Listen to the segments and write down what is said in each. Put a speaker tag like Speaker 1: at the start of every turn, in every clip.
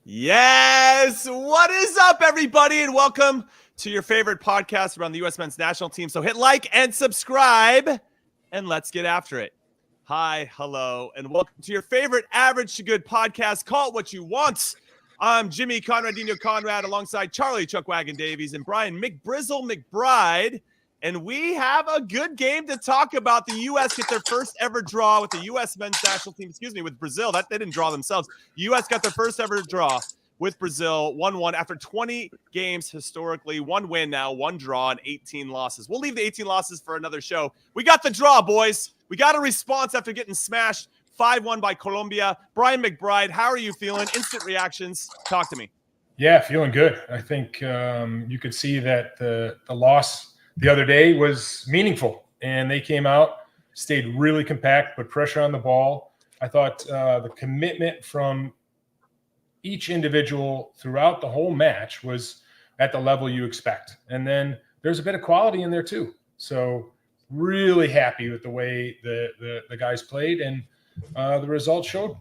Speaker 1: Yes! What is up, everybody? And welcome to your favorite podcast around the U.S. men's national team. So hit like and subscribe, and let's get after it. Hi, hello, and welcome to your favorite average to good podcast. Call it what you want. I'm Jimmy Conrad, alongside Charlie Chuckwagon Davies and Brian McBride. And we have a good game to talk about. The U.S. get their first ever draw with the U.S. men's national team, with Brazil. They didn't draw themselves. The U.S. got their first ever draw with Brazil, 1-1 after 20 games historically. 1 win now, 1 draw, and 18 losses. We'll leave the 18 losses for another show. We got the draw, boys. We got a response after getting smashed 5-1 by Colombia. Brian McBride, how are you feeling? Instant reactions. Talk to me.
Speaker 2: Yeah, feeling good. I think you could see that the loss the other day was meaningful, and they came out, stayed really compact, put pressure on the ball. I thought the commitment from each individual throughout the whole match was at the level you expect. And then there's a bit of quality in there too. So really happy with the way the guys played, and the results showed.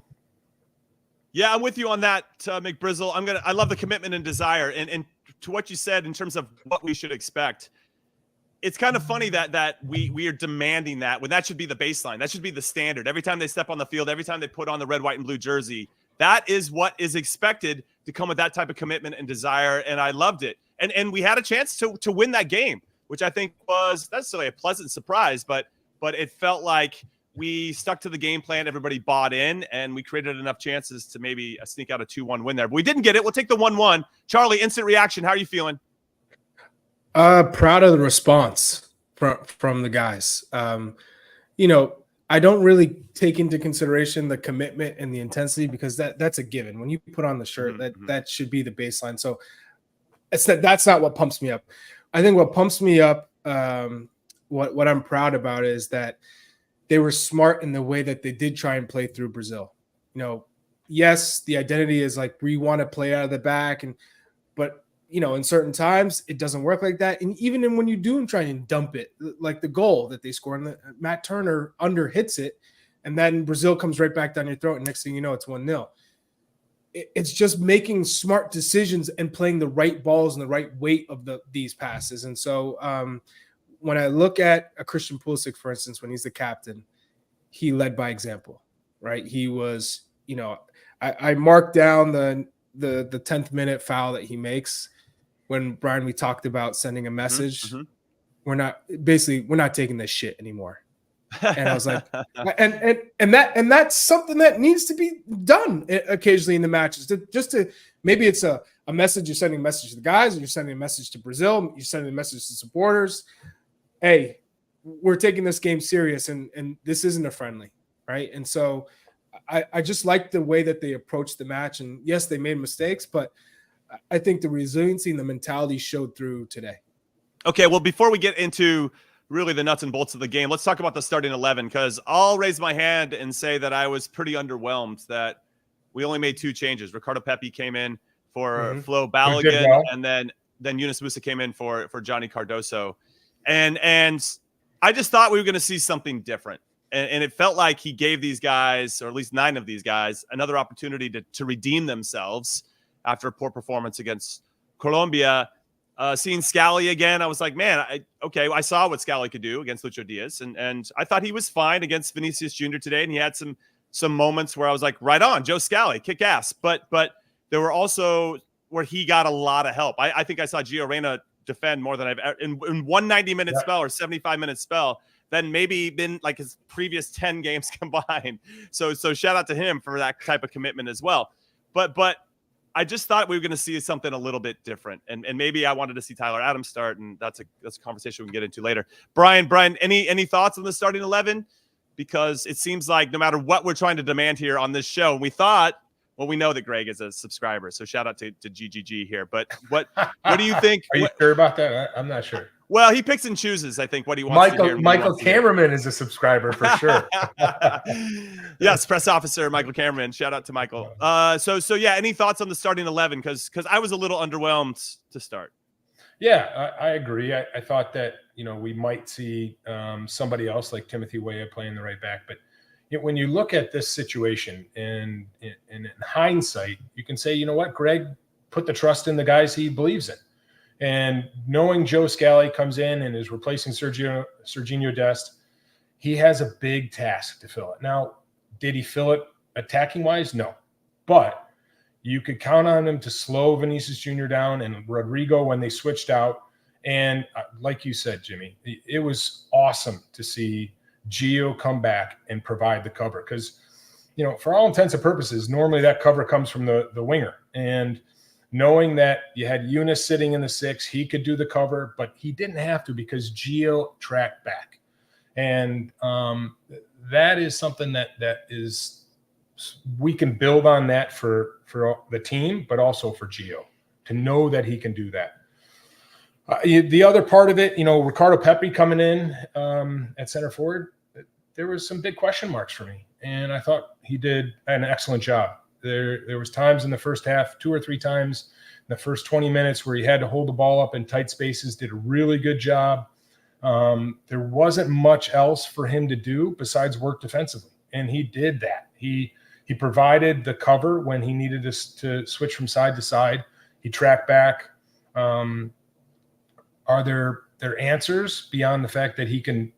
Speaker 1: Yeah, I'm with you on that, McBrizzle. I love the commitment and desire. And to what you said in terms of what we should expect, it's kind of funny that we are demanding that when that should be the baseline. That should be the standard. Every time they step on the field, every time they put on the red, white, and blue jersey, that is what is expected to come with that type of commitment and desire. And I loved it. And we had a chance to win that game, which I think was not necessarily a pleasant surprise, but it felt like we stuck to the game plan. Everybody bought in, and we created enough chances to maybe sneak out a 2-1 win there. But we didn't get it. We'll take the 1-1. Charlie, instant reaction. How are you feeling?
Speaker 3: Proud of the response from the guys. I don't really take into consideration the commitment and the intensity because that's a given. When you put on the shirt, that should be the baseline. So that's not what pumps me up. I think what pumps me up, what I'm proud about is that they were smart in the way that they did try and play through Brazil. Yes, the identity is like we want to play out of the back, but in certain times it doesn't work like that. And even when you do try and dump it, like the goal that they scored, and Matt Turner under hits it, and then Brazil comes right back down your throat, and next thing you know, it's 1-0. It's just making smart decisions and playing the right balls and the right weight of these passes. And so when I look at a Christian Pulisic, for instance, when he's the captain, he led by example, right? He was, I marked down the 10th minute foul that he makes. When Brian, we talked about sending a message, we're not taking this shit anymore. And I was like, and that's something that needs to be done occasionally in the matches. Maybe it's a message. You're sending a message to the guys, or you're sending a message to Brazil. You're sending a message to supporters. Hey, we're taking this game serious, and this isn't a friendly, right? And so I just like the way that they approached the match. And yes, they made mistakes, but I think the resiliency and the mentality showed through today.
Speaker 1: Okay, well, before we get into really the nuts and bolts of the game, let's talk about the starting 11, because I'll raise my hand and say that I was pretty underwhelmed that we only made 2 changes. Ricardo Pepi came in for Flo Balogun, and then Yunus Musa came in for Johnny Cardoso. And I just thought we were going to see something different. And it felt like he gave these guys, or at least 9 of these guys, another opportunity to redeem themselves after a poor performance against Colombia. Seeing Scally again, I was like, man, I saw what Scally could do against Lucho Diaz, and I thought he was fine against Vinicius Jr. today, and he had some moments where I was like, right on, Joe Scally, kick ass. But there were also where he got a lot of help. I think I saw Gio Reyna defend more than I've ever in 190-minute spell or 75-minute spell than maybe been like his previous 10 games combined. So shout out to him for that type of commitment as well. But I just thought we were going to see something a little bit different, and maybe I wanted to see Tyler Adams start, and that's a conversation we can get into later. Brian, any thoughts on the starting 11? Because it seems like no matter what we're trying to demand here on this show, we know that Greg is a subscriber, so shout out to GGG here. But what do you think?
Speaker 2: Are you sure about that? I'm not sure.
Speaker 1: Well, he picks and chooses, I think, what he wants to hear.
Speaker 2: Michael Cameraman is a subscriber for sure.
Speaker 1: Yes, press officer Michael Cameraman. Shout out to Michael. So yeah, any thoughts on the starting 11? Because I was a little underwhelmed to start.
Speaker 2: Yeah, I agree. I thought that we might see somebody else like Timothy Weah playing the right back, but when you look at this situation and in hindsight, you you can say, you know what, Greg put the trust in the guys he believes in. And knowing Joe Scally comes in and is replacing Serginho Dest, he has a big task to fill it. Now, did he fill it attacking-wise? No. But you could count on him to slow Vinicius Jr. down and Rodyrgo when they switched out. And like you said, Jimmy, it was awesome to see Gio come back and provide the cover. Because, you know, for all intents and purposes, normally that cover comes from the winger. And knowing that you had Eunice sitting in the 6, he could do the cover, but he didn't have to because Gio tracked back. And that is something that is we can build on that for the team, but also for Gio to know that he can do that. The other part of it, you know, Ricardo Pepi coming in at center forward, there was some big question marks for me, and I thought he did an excellent job. There was times in the first half, 2 or 3 times in the first 20 minutes where he had to hold the ball up in tight spaces, did a really good job. There wasn't much else for him to do besides work defensively, and he did that. He provided the cover when he needed to switch from side to side. He tracked back. Are there answers beyond the fact that he can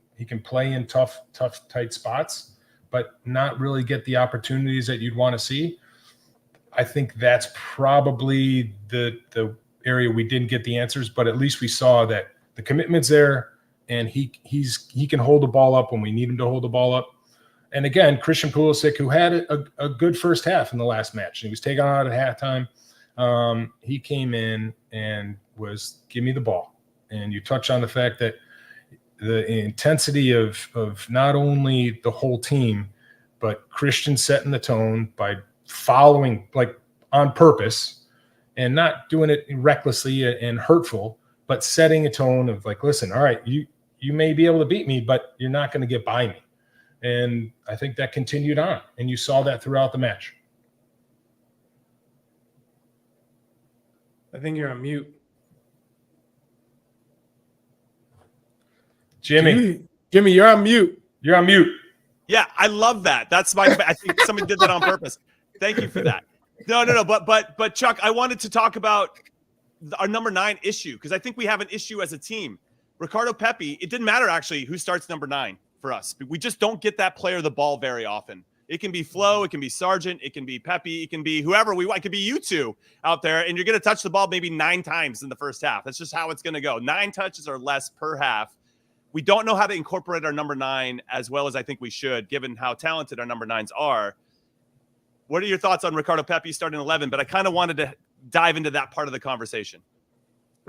Speaker 2: play in tough, tight spots, but not really get the opportunities that you'd want to see? I think that's probably the area we didn't get the answers, but at least we saw that the commitment's there, and he can hold the ball up when we need him to hold the ball up. And again, Christian Pulisic, who had a good first half in the last match, he was taken out at halftime. He came in and was, give me the ball. And you touch on the fact that the intensity of not only the whole team, but Christian setting the tone by following, like, on purpose and not doing it recklessly and hurtful, but setting a tone of like, listen, all right, you may be able to beat me, but you're not going to get by me. And I think that continued on, and you saw that throughout the match.
Speaker 3: I think you're on mute.
Speaker 2: Jimmy,
Speaker 3: you're on mute.
Speaker 2: You're on mute.
Speaker 1: Yeah, I love that. That's I think somebody did that on purpose. Thank you for that. No. But Chuck, I wanted to talk about our number 9 issue, because I think we have an issue as a team. Ricardo Pepi, it didn't matter actually who starts number 9 for us. We just don't get that player the ball very often. It can be Flo, it can be Sargent, it can be Pepi, it can be whoever we want. It could be you two out there, and you're going to touch the ball maybe 9 times in the first half. That's just how it's going to go. 9 touches or less per half. We don't know how to incorporate our number 9 as well as I think we should, given how talented our number 9s are. What are your thoughts on Ricardo Pepi starting 11? But I kind of wanted to dive into that part of the conversation.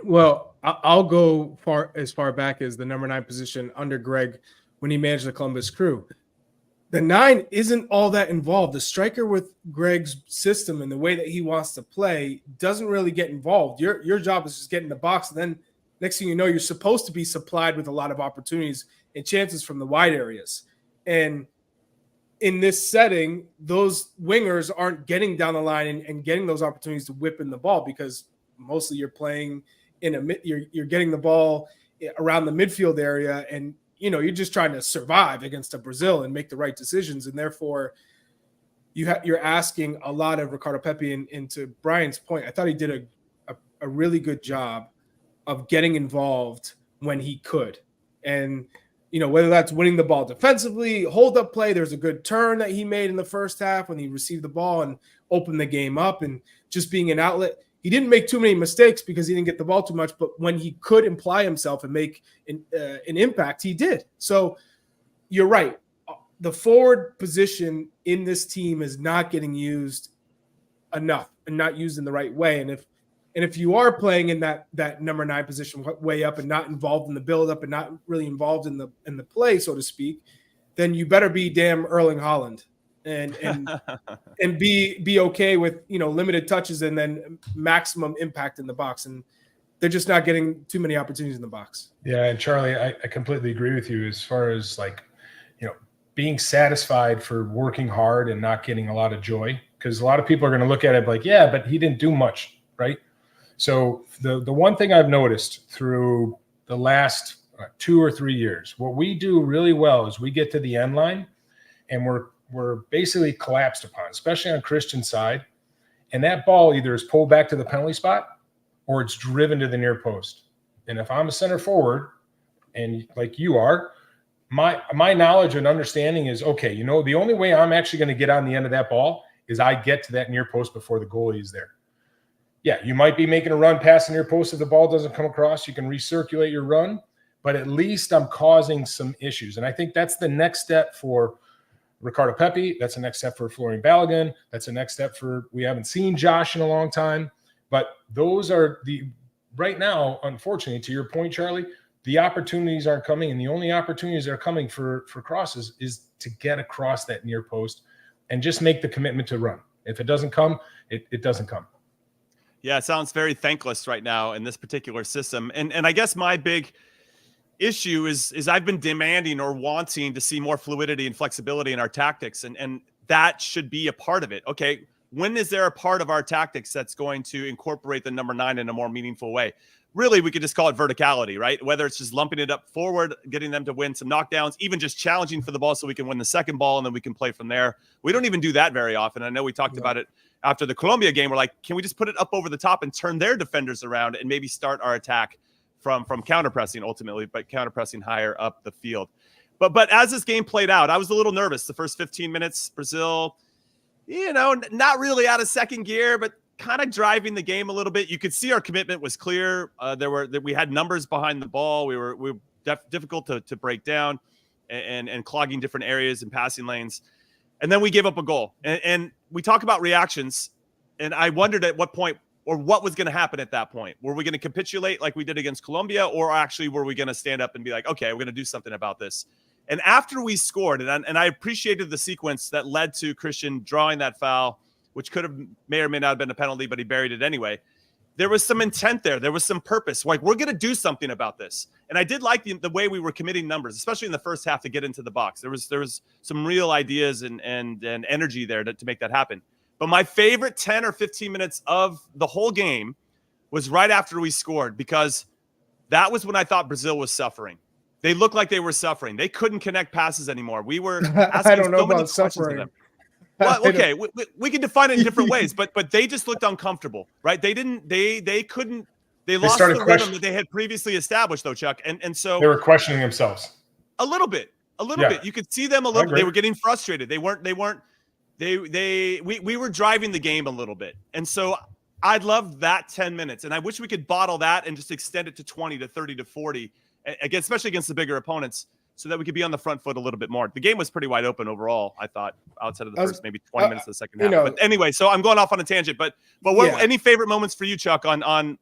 Speaker 3: Well, I'll go as far back as the number 9 position under Greg when he managed the Columbus Crew. The 9 isn't all that involved. The striker with Greg's system and the way that he wants to play doesn't really get involved. Your job is just get in the box, and then next thing you know, you're supposed to be supplied with a lot of opportunities and chances from the wide areas. And in this setting, those wingers aren't getting down the line and getting those opportunities to whip in the ball, because mostly you're playing you're getting the ball around the midfield area, and you're just trying to survive against a Brazil and make the right decisions. And therefore you're asking a lot of Ricardo Pepi. And to Brian's point, I thought he did a really good job of getting involved when he could. And, whether that's winning the ball defensively, hold up play, there's a good turn that he made in the first half when he received the ball and opened the game up, and just being an outlet. He didn't make too many mistakes because he didn't get the ball too much, but when he could imply himself and make an impact, he did. So you're right. The forward position in this team is not getting used enough and not used in the right way. And if you are playing in that number 9 position way up and not involved in the build-up and not really involved in the play, so to speak, then you better be damn Erling Haaland and be okay with limited touches and then maximum impact in the box. And they're just not getting too many opportunities in the box.
Speaker 2: Yeah, and Charlie, I completely agree with you as far as being satisfied for working hard and not getting a lot of joy, because a lot of people are going to look at it like, yeah, but he didn't do much, right? So the one thing I've noticed through the last 2 or 3 years, what we do really well is we get to the end line and we're basically collapsed upon, especially on Christian's side. and that ball either is pulled back to the penalty spot or it's driven to the near post. And if I'm a center forward, and like you are, my knowledge and understanding is, okay, you know, the only way I'm actually going to get on the end of that ball is I get to that near post before the goalie is there. Yeah, you might be making a run past the near post. If the ball doesn't come across, you can recirculate your run, but at least I'm causing some issues. And I think that's the next step for Ricardo Pepi. That's the next step for Florian Balogun. That's the next step for, we haven't seen Josh in a long time, but those are the, right now, unfortunately, to your point, Charlie, the opportunities aren't coming, and the only opportunities that are coming for crosses is to get across that near post and just make the commitment to run. If it doesn't come, it doesn't come.
Speaker 1: Yeah, it sounds very thankless right now in this particular system. And I guess my big issue is I've been demanding or wanting to see more fluidity and flexibility in our tactics, and that should be a part of it. Okay, when is there a part of our tactics that's going to incorporate the number 9 in a more meaningful way? Really, we could just call it verticality, right? Whether it's just lumping it up forward, getting them to win some knockdowns, even just challenging for the ball so we can win the second ball and then we can play from there. We don't even do that very often. I know we talked about it after the Colombia game. We're like, can we just put it up over the top and turn their defenders around and maybe start our attack from counter-pressing ultimately, but counter-pressing higher up the field. But as this game played out, I was a little nervous. The first 15 minutes, Brazil, you know, not really out of second gear, but kind of driving the game a little bit. You could see our commitment was clear. We had numbers behind the ball. We were difficult to break down and clogging different areas and passing lanes. And then we gave up a goal. And we talk about reactions. And I wondered at what point or what was going to happen at that point. Were we going to capitulate like we did against Colombia, or actually were we going to stand up and be like, okay, we're going to do something about this? And after we scored, and I appreciated the sequence that led to Christian drawing that foul, which may or may not have been a penalty, but he buried it anyway. There was some intent there. There was some purpose. Like, we're going to do something about this. And I did like the way we were committing numbers, especially in the first half, to get into the box. There was some real ideas and energy there to make that happen. But my favorite 10 or 15 minutes of the whole game was right after we scored, because that was when I thought Brazil was suffering. They looked like they were suffering. They couldn't connect passes anymore. We were asking
Speaker 3: I don't know
Speaker 1: so many
Speaker 3: about
Speaker 1: questions of
Speaker 3: suffering.
Speaker 1: them. Well, okay, we can define it in different ways, but they just looked uncomfortable, right? They lost the rhythm that they had previously established, though, Chuck. And so
Speaker 2: they were questioning themselves
Speaker 1: a little bit. You could see them a little. They were getting frustrated. We were driving the game a little bit. And so I'd love that 10 minutes. And I wish we could bottle that and just extend it to 20 to 30 to 40, again, especially against the bigger opponents, so that we could be on the front foot a little bit more. The game was pretty wide open overall, I thought, outside of the first maybe 20 minutes of the second half. But anyway, so I'm going off on a tangent. But any favorite moments for you, Chuck, on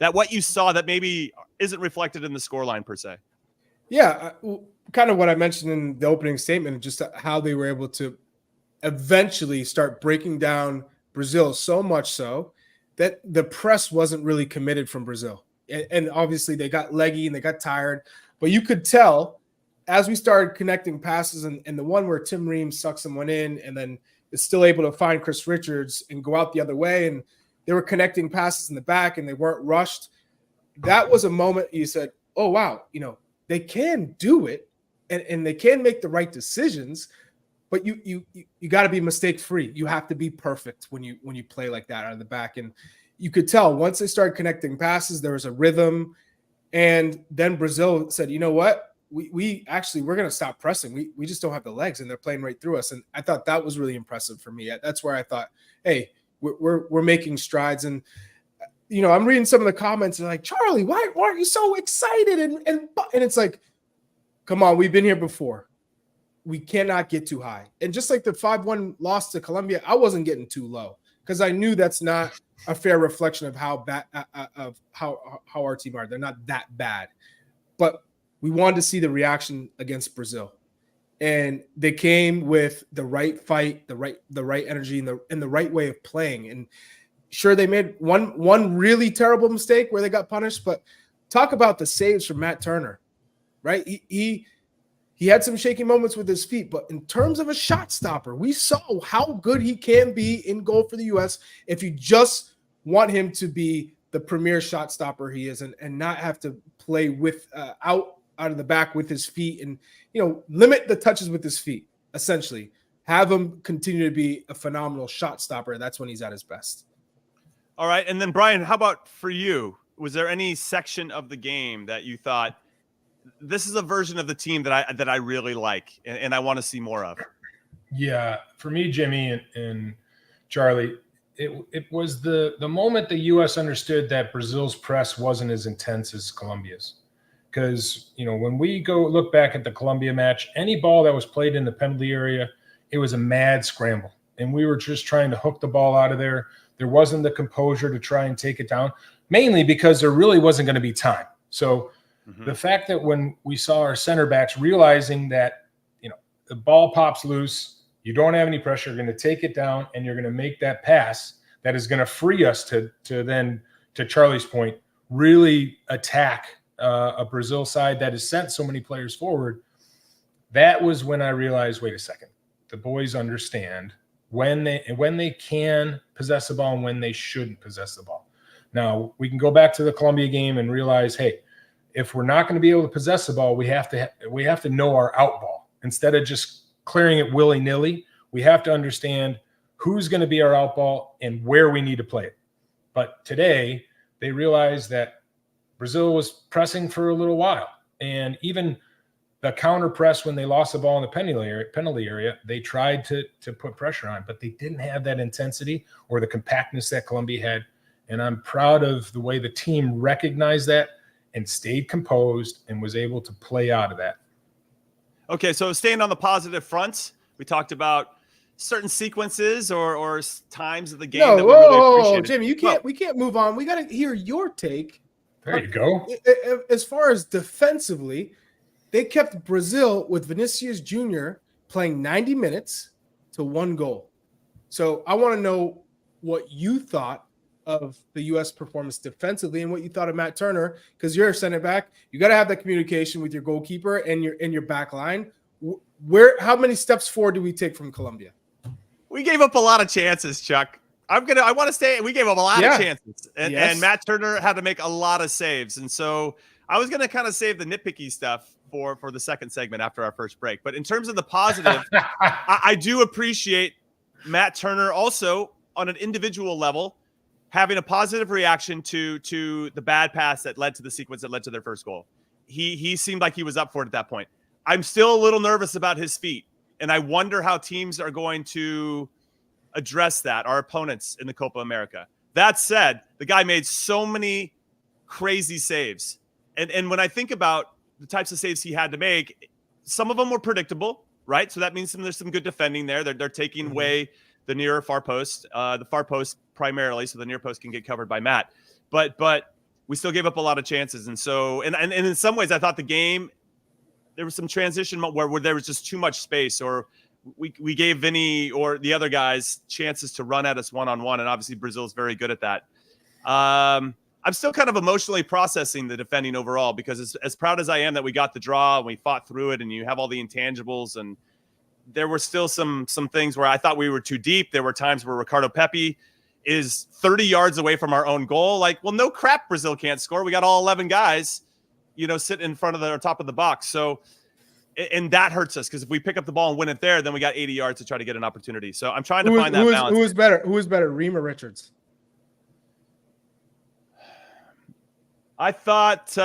Speaker 1: that, what you saw that maybe isn't reflected in the scoreline per se?
Speaker 3: Yeah, kind of what I mentioned in the opening statement, just how they were able to eventually start breaking down Brazil, so much so that the press wasn't really committed from Brazil. And obviously they got leggy and they got tired. But you could tell as we started connecting passes, and the one where Tim Ream sucks someone in and then is still able to find Chris Richards and go out the other way, and they were connecting passes in the back and they weren't rushed. That was a moment you said, oh, wow, you know, they can do it and they can make the right decisions, but you got to be mistake free. You have to be perfect when you play like that out of the back. And you could tell once they started connecting passes, there was a rhythm. And then Brazil said, you know what? We're going to stop pressing. We just don't have the legs, and they're playing right through us. And I thought that was really impressive for me. That's where I thought, hey, we're making strides. And, you know, I'm reading some of the comments and like, Charlie, why aren't you so excited? And it's like, come on, we've been here before. We cannot get too high. And just like the 5-1 loss to Colombia, I wasn't getting too low because I knew that's not a fair reflection of how bad of how our team are. They're not that bad, but we wanted to see the reaction against Brazil, and they came with the right fight, the right energy, and the right way of playing. And sure, they made one really terrible mistake where they got punished, but talk about the saves from Matt Turner, right? He had some shaky moments with his feet, but in terms of a shot stopper, we saw how good he can be in goal for the U.S. if you just want him to be the premier shot stopper he is, and not have to play with out of the back with his feet, and, you know, limit the touches with his feet, essentially have him continue to be a phenomenal shot stopper. That's when he's at his best.
Speaker 1: All right. And then, Brian, how about for you? Was there any section of the game that you thought, this is a version of the team that I really like and I want to see more of?
Speaker 2: Yeah, for me, Jimmy and Charlie, it was the moment the U.S. understood that Brazil's press wasn't as intense as Colombia's. Because, when we go look back at the Colombia match, any ball that was played in the penalty area, it was a mad scramble. And we were just trying to hook the ball out of there. There wasn't the composure to try and take it down, mainly because there really wasn't going to be time. So the fact that when we saw our center backs realizing that, the ball pops loose, you don't have any pressure, you're going to take it down, and you're going to make that pass that is going to free us to then, to Charlie's point, really attack a Brazil side that has sent so many players forward. That was when I realized, wait a second, the boys understand when they can possess the ball and when they shouldn't possess the ball. Now, we can go back to the Colombia game and realize, hey, if we're not going to be able to possess the ball, we have to know our out ball. Instead of just clearing it willy-nilly, we have to understand who's going to be our out ball and where we need to play it. But today, they realized that Brazil was pressing for a little while. And even the counter press when they lost the ball in the penalty area, they tried to put pressure on, but they didn't have that intensity or the compactness that Colombia had. And I'm proud of the way the team recognized that and stayed composed and was able to play out of that.
Speaker 1: Okay, so staying on the positive fronts, we talked about certain sequences or times of the game that we really appreciated.
Speaker 3: Jimmy, we can't move on. We got to hear your take.
Speaker 2: There you go.
Speaker 3: As far as defensively, they kept Brazil with Vinicius Jr. playing 90 minutes to 1 goal. So I want to know what you thought of the U.S. performance defensively and what you thought of Matt Turner, because you're a center back. You got to have that communication with your goalkeeper and your back line. How many steps forward do we take from Colombia?
Speaker 1: We gave up a lot of chances, Chuck. I want to stay. We gave up a lot of chances, and Matt Turner had to make a lot of saves. And so I was going to kind of save the nitpicky stuff for the second segment after our first break. But in terms of the positive, I do appreciate Matt Turner also on an individual level having a positive reaction to the bad pass that led to the sequence that led to their first goal. He seemed like he was up for it at that point. I'm still a little nervous about his feet, and I wonder how teams are going to address that, our opponents in the Copa America. That said, the guy made so many crazy saves. And when I think about the types of saves he had to make, some of them were predictable, right? So that means there's some good defending there. They're taking away the near far post, the far post primarily, so the near post can get covered by Matt. But we still gave up a lot of chances. And so, and in some ways, I thought the game, there was some transition where there was just too much space, or we gave Vinny or the other guys chances to run at us one-on-one, and obviously Brazil's very good at that. I'm still kind of emotionally processing the defending overall, because as proud as I am that we got the draw and we fought through it and you have all the intangibles, and there were still some things where I thought we were too deep. There were times where Ricardo Pepi is 30 yards away from our own goal. Like, well, no crap, Brazil can't score. We got all 11 guys, sitting in front of the top of the box. So, and that hurts us, because if we pick up the ball and win it there, then we got 80 yards to try to get an opportunity. So I'm trying to find that balance.
Speaker 3: Who is better? Who is better, Ream or Richards?
Speaker 1: I thought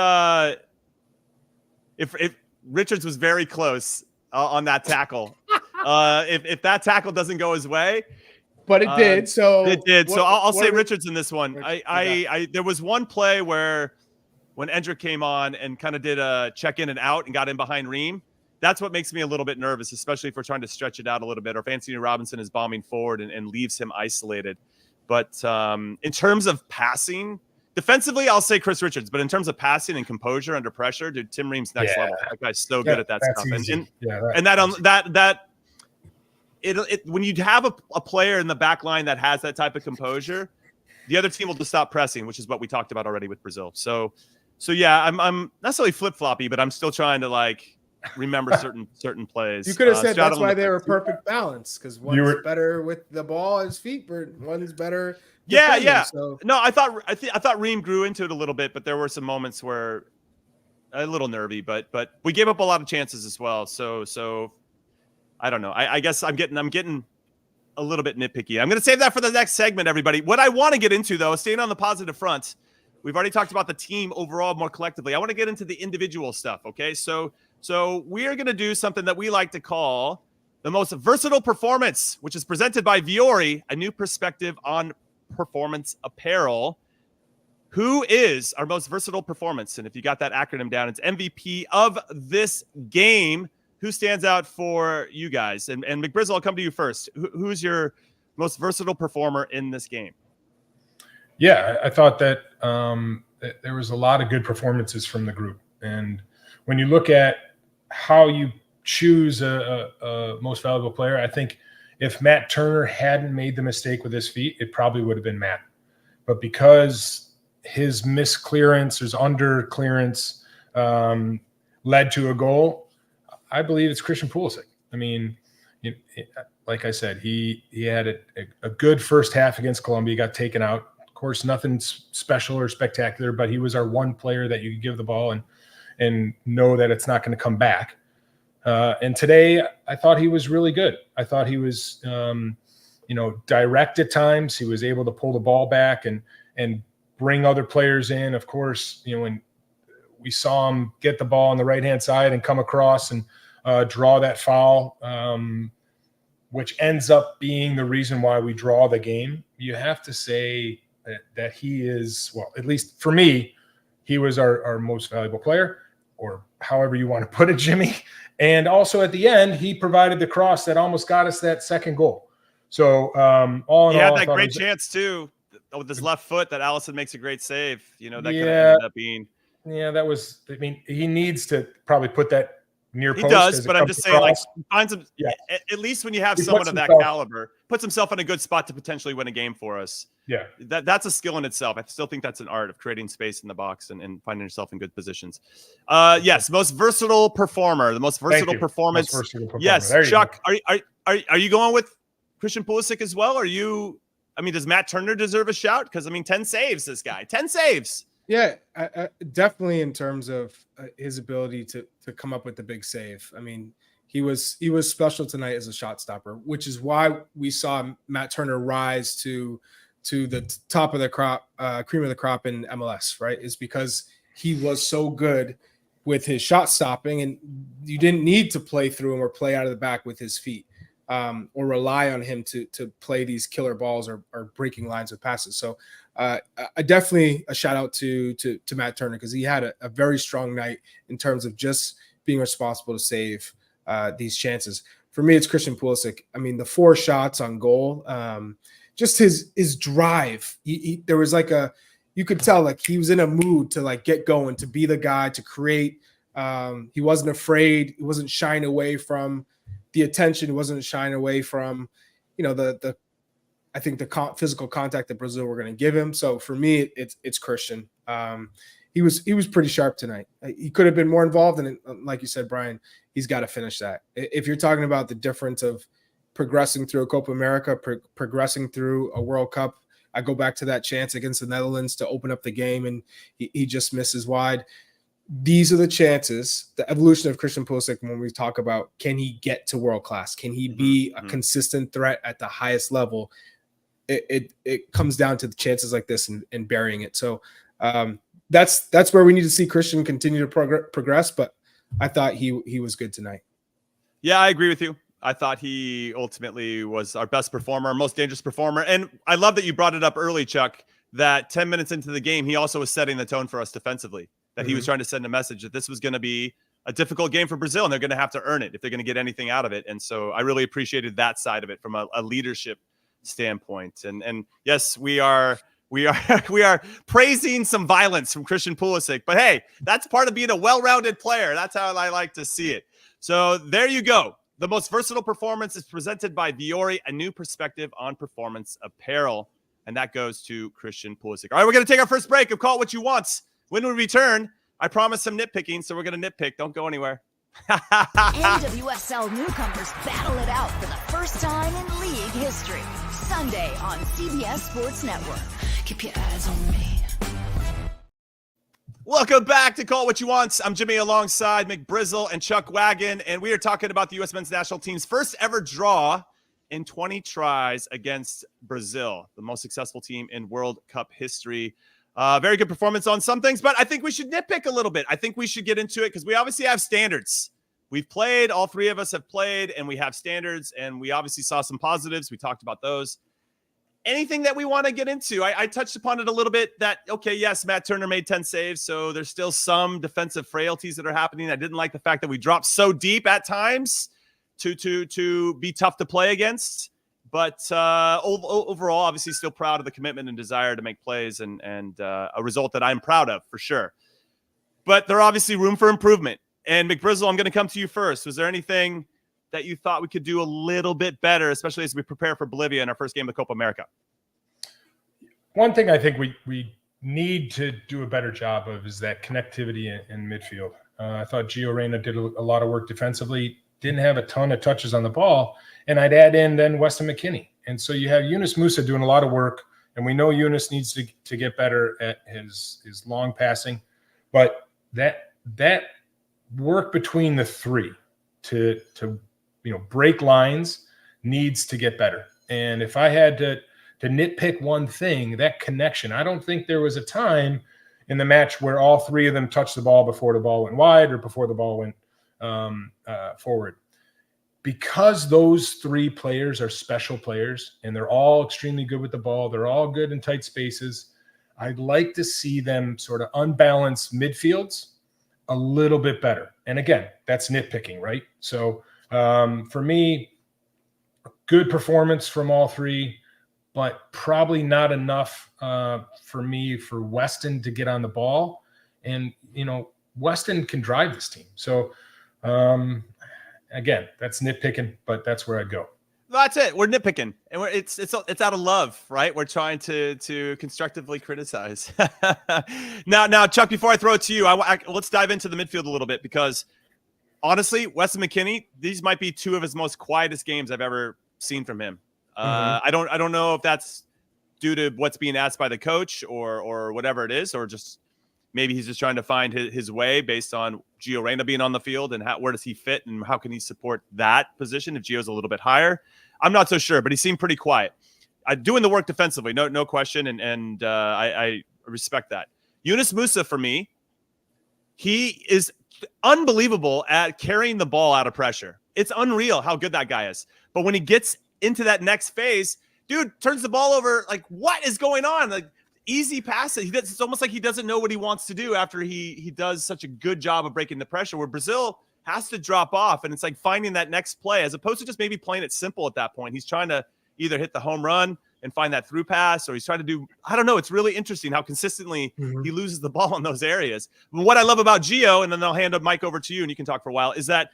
Speaker 1: if Richards was very close on that tackle. If that tackle doesn't go his way,
Speaker 3: but it did. So
Speaker 1: it did. So I'll say Richards in this one. I there was one play where when Endrick came on and kind of did a check in and out and got in behind Ream. That's what makes me a little bit nervous, especially if we're trying to stretch it out a little bit, or if Anthony Robinson is bombing forward and leaves him isolated. But in terms of passing, defensively, I'll say Chris Richards. But in terms of passing and composure under pressure, dude, Tim Ream's next level. That guy's so good at that stuff. When you have a player in the back line that has that type of composure, the other team will just stop pressing, which is what we talked about already with Brazil. So yeah, I'm not necessarily flip-floppy, but I'm still trying to remember certain plays.
Speaker 3: You could have said that's why they were perfect balance, because one's better with the ball at his feet, but one's better.
Speaker 1: Yeah.
Speaker 3: So.
Speaker 1: No, I thought Ream grew into it a little bit, but there were some moments where a little nervy, but we gave up a lot of chances as well. So I don't know. I guess I'm getting a little bit nitpicky. I'm going to save that for the next segment, everybody. What I want to get into, though, staying on the positive front, we've already talked about the team overall more collectively. I want to get into the individual stuff, okay? So we are going to do something that we like to call the most versatile performance, which is presented by Vuori, a new perspective on performance apparel. Who is our most versatile performance? And if you got that acronym down, it's MVP of this game. Who stands out for you guys? And McBrizzle, I'll come to you first. Who's your most versatile performer in this game?
Speaker 2: Yeah, I thought that there was a lot of good performances from the group. And when you look at how you choose a most valuable player, I think if Matt Turner hadn't made the mistake with his feet, it probably would have been Matt. But because his misclearance, his under clearance led to a goal, I believe it's Christian Pulisic. I mean, like I said, he had a good first half against Colombia. He got taken out. Of course, nothing special or spectacular, but he was our one player that you could give the ball and know that it's not going to come back. And today, I thought he was really good. I thought he was, direct at times. He was able to pull the ball back and bring other players in. Of course, when we saw him get the ball on the right-hand side and come across and draw that foul, which ends up being the reason why we draw the game. You have to say that he is, well, at least for me, he was our most valuable player, or however you want to put it, Jimmy. And also at the end, he provided the cross that almost got us that second goal. So all in all,
Speaker 1: he had that great chance too with his left foot that Allison makes a great save. That could have ended up being.
Speaker 2: Yeah, that was. I mean, he needs to probably put that near post.
Speaker 1: He does, but I'm just saying, like, find some. Yeah. At least when you have someone of that caliber, puts himself in a good spot to potentially win a game for us.
Speaker 2: Yeah,
Speaker 1: that's a skill in itself. I still think that's an art of creating space in the box and finding yourself in good positions. Yes, most versatile performer, the most versatile performance. Yes, Chuck, are you going with Christian Pulisic as well? Does Matt Turner deserve a shout? Because 10 saves, this guy, 10 saves.
Speaker 3: Yeah, definitely in terms of his ability to come up with the big save. He was special tonight as a shot stopper, which is why we saw Matt Turner rise to the top of the crop, cream of the crop in MLS, right? Is because he was so good with his shot stopping, and you didn't need to play through him or play out of the back with his feet, or rely on him to play these killer balls or breaking lines with passes. So definitely a shout out to Matt Turner, because he had a very strong night in terms of just being responsible to save these chances. For me, it's Christian Pulisic. The 4 shots on goal, just his drive. There was you could tell he was in a mood to get going, to be the guy, to create. He wasn't afraid. He wasn't shying away from the attention. He wasn't shying away from, I think the physical contact that Brazil were going to give him. So for me, it's Christian. He was pretty sharp tonight. He could have been more involved, and like you said, Brian, he's got to finish that. If you're talking about the difference of progressing through a Copa America, progressing through a World Cup, I go back to that chance against the Netherlands to open up the game, and he just misses wide. These are the chances, the evolution of Christian Pulisic when we talk about, can he get to world class? Can he be a consistent threat at the highest level? It comes down to the chances like this and burying it. So that's where we need to see Christian continue to progress. But I thought he was good tonight. Yeah,
Speaker 1: I agree with you. I thought he ultimately was our best performer, most dangerous performer. And I love that you brought it up early, Chuck, that 10 minutes into the game, he also was setting the tone for us defensively, that he was trying to send a message that this was going to be a difficult game for Brazil, and they're going to have to earn it if they're going to get anything out of it. And so I really appreciated that side of it from a leadership standpoint. And yes, we are praising some violence from Christian Pulisic, but hey, that's part of being a well-rounded player. That's how I like to see it. So there you go. The most versatile performance is presented by Vuori, a new perspective on performance apparel. And that goes to Christian Pulisic. All right, we're going to take our first break of Call It What You Want. When we return, I promise some nitpicking, so we're going to nitpick. Don't go anywhere.
Speaker 4: NWSL newcomers battle it out for the first time in league history. Sunday on CBS Sports Network. Keep your eyes on me.
Speaker 1: Welcome back to Call It What You Want. I'm Jimmy alongside McBrizzle and Chuck Wagon, and we are talking about the U.S. men's national team's first ever draw in 20 tries against Brazil, the most successful team in World Cup history. Very good performance on some things, but I think we should nitpick a little bit. I think we should get into it because we obviously have standards. We've played, all three of us have played, and we have standards, and we obviously saw some positives. We talked about those. Anything that we want to get into? I touched upon it a little bit that, okay, yes, Matt Turner made 10 saves, so there's still some defensive frailties that are happening. I didn't like the fact that we dropped so deep at times to be tough to play against. But overall, obviously still proud of the commitment and desire to make plays and a result that I'm proud of for sure. But there are obviously room for improvement. And McBrizzle, I'm going to come to you first. Was there anything that you thought we could do a little bit better, especially as we prepare for Bolivia in our first game of Copa America?
Speaker 2: One thing I think we need to do a better job of is that connectivity in midfield. I thought Gio Reyna did a lot of work defensively, didn't have a ton of touches on the ball, and I'd add in then Weston McKennie. And so you have Yunus Musa doing a lot of work, and we know Yunus needs to get better at his long passing. But that work between the three to break lines needs to get better. And if I had to nitpick one thing, that connection, I don't think there was a time in the match where all three of them touched the ball before the ball went wide or before the ball went forward. Because those three players are special players and they're all extremely good with the ball, they're all good in tight spaces, I'd like to see them sort of unbalance midfields a little bit better. And again, that's nitpicking, right? So for me, good performance from all three, but probably not enough for me for Weston to get on the ball. And, Weston can drive this team. So, again, that's nitpicking, but that's where I'd go.
Speaker 1: That's it. We're nitpicking, and it's out of love, right? We're trying to constructively criticize. Now, Chuck, before I throw it to you, let's dive into the midfield a little bit because honestly, Weston McKennie, these might be two of his most quietest games I've ever seen from him. I don't know if that's due to what's being asked by the coach or whatever it is, or just maybe he's just trying to find his way based on Gio Reyna being on the field and where does he fit and how can he support that position if Gio's a little bit higher. I'm not so sure, but he seemed pretty quiet. Doing the work defensively, no question, and I respect that. Yunus Musa, for me, he is unbelievable at carrying the ball out of pressure. It's unreal how good that guy is. But when he gets into that next phase, dude turns the ball over. Like, what is going on? Like, easy passes. It's almost like he doesn't know what he wants to do after he does such a good job of breaking the pressure, where Brazil has to drop off. And it's like finding that next play as opposed to just maybe playing it simple at that point. He's trying to either hit the home run and find that through pass, or he's trying to do, I don't know. It's really interesting how consistently he loses the ball in those areas. But what I love about Gio, and then I'll hand the mic over to you and you can talk for a while, is that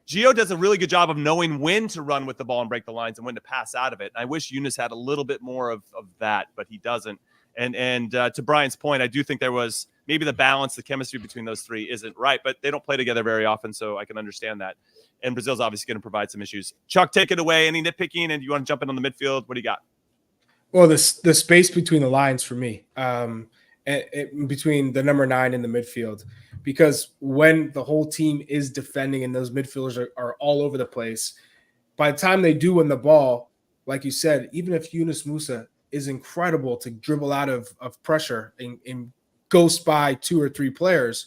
Speaker 1: Gio does a really good job of knowing when to run with the ball and break the lines and when to pass out of it. I wish Yunus had a little bit more of that, but he doesn't. And to Brian's point, I do think there was maybe the balance, the chemistry between those three isn't right, but they don't play together very often, so I can understand that. And Brazil's obviously going to provide some issues. Chuck, take it away. Any nitpicking, and you want to jump in on the midfield? What do you got?
Speaker 3: Well, the space between the lines for me, between the number 9 and the midfield, because when the whole team is defending and those midfielders are all over the place, by the time they do win the ball, like you said, even if Yunus Musa is incredible to dribble out of pressure and ghost by 2 or 3 players,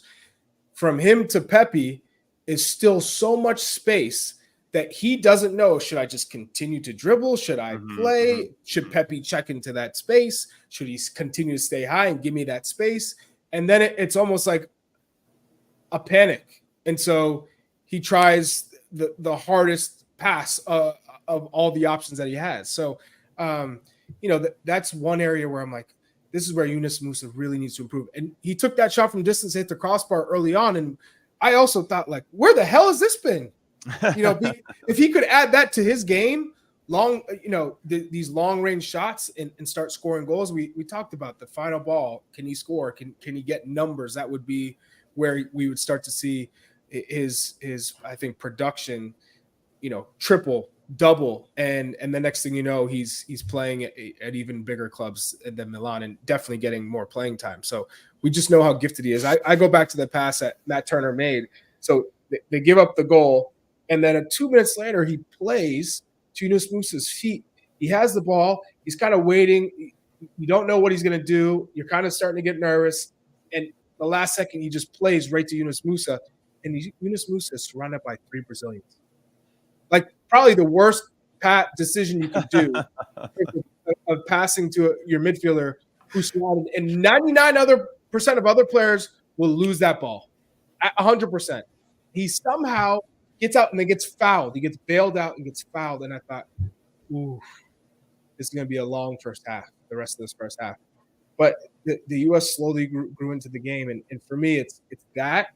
Speaker 3: from him to Pepe is still so much space that he doesn't know, should I just continue to dribble? Should I play? Should Pepe check into that space? Should he continue to stay high and give me that space? And then it's almost like a panic. And so he tries the hardest pass of all the options that he has. So, that's one area where I'm like, this is where Yunus Musa really needs to improve. And he took that shot from distance, hit the crossbar early on. And I also thought, like, where the hell has this been? If he could add that to his game, these long range shots and start scoring goals. We talked about the final ball. Can he score? Can he get numbers? That would be where we would start to see his I think, production, triple double, and the next thing you know, he's playing at even bigger clubs than Milan and definitely getting more playing time. So we just know how gifted he is. I go back to the pass that Matt Turner made. So they give up the goal, and then 2 minutes later, he plays to Yunus Musa's feet. He has the ball. He's kind of waiting. You don't know what he's going to do. You're kind of starting to get nervous. And the last second, he just plays right to Yunus Musa. And Yunus Musa is surrounded by 3 Brazilians. Like, probably the worst decision you could do of passing to your midfielder who's surrounded. And 99% of other players will lose that ball. 100%. He somehow gets out and then gets fouled. He gets bailed out and gets fouled. And I thought, ooh, this is going to be a long first half, the rest of this first half. But the U.S. slowly grew into the game. And for me, it's that.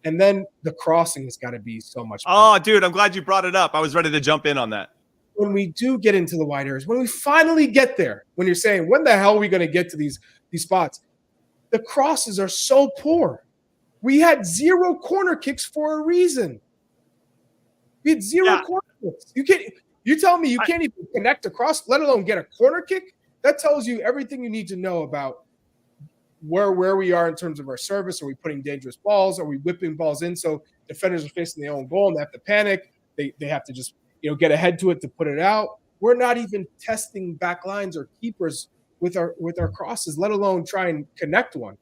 Speaker 3: And then the crossing has got to be so much better.
Speaker 1: Oh, dude, I'm glad you brought it up. I was ready to jump in on that.
Speaker 3: When we do get into the wide areas, when we finally get there, when you're saying, when the hell are we going to get to these spots? The crosses are so poor. We had 0 corner kicks for a reason. We had 0 corner kicks. You tell me you can't even connect across, let alone get a corner kick? That tells you everything you need to know about where we are in terms of our service. Are we putting dangerous balls? Are we whipping balls in so defenders are facing their own goal and they have to panic? They have to just get ahead to it to put it out. We're not even testing back lines or keepers with our crosses, let alone try and connect one.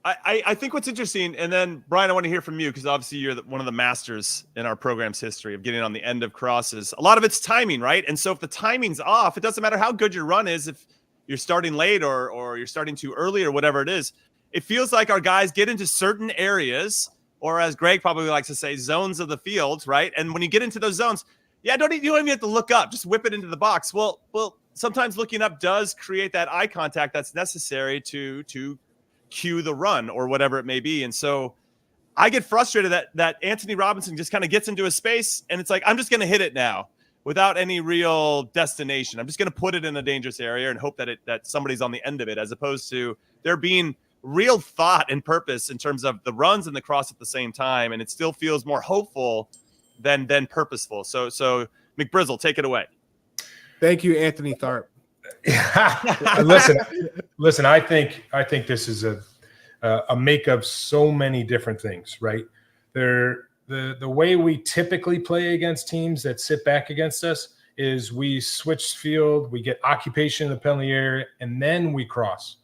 Speaker 1: I think what's interesting, and then Brian, I want to hear from you because obviously you're one of the masters in our program's history of getting on the end of crosses. A lot of it's timing, right? And so if the timing's off, it doesn't matter how good your run is. If you're starting late or you're starting too early or whatever it is, it feels like our guys get into certain areas, or as Greg probably likes to say, zones of the field, right? And when you get into those zones, you don't even have to look up, just whip it into the box. Well, sometimes looking up does create that eye contact that's necessary to cue the run or whatever it may be. And so I get frustrated that Anthony Robinson just kind of gets into a space and it's like, I'm just going to hit it now without any real destination. I'm just going to put it in a dangerous area and hope that somebody's on the end of it, as opposed to there being real thought and purpose in terms of the runs and the cross at the same time. And it still feels more hopeful than purposeful. So McBrizzle, take it away.
Speaker 3: Thank you, Anthony Tharp.
Speaker 2: Listen. I think this is a make of so many different things, right? The way we typically play against teams that sit back against us is we switch field, we get occupation in the penalty area, and then we cross.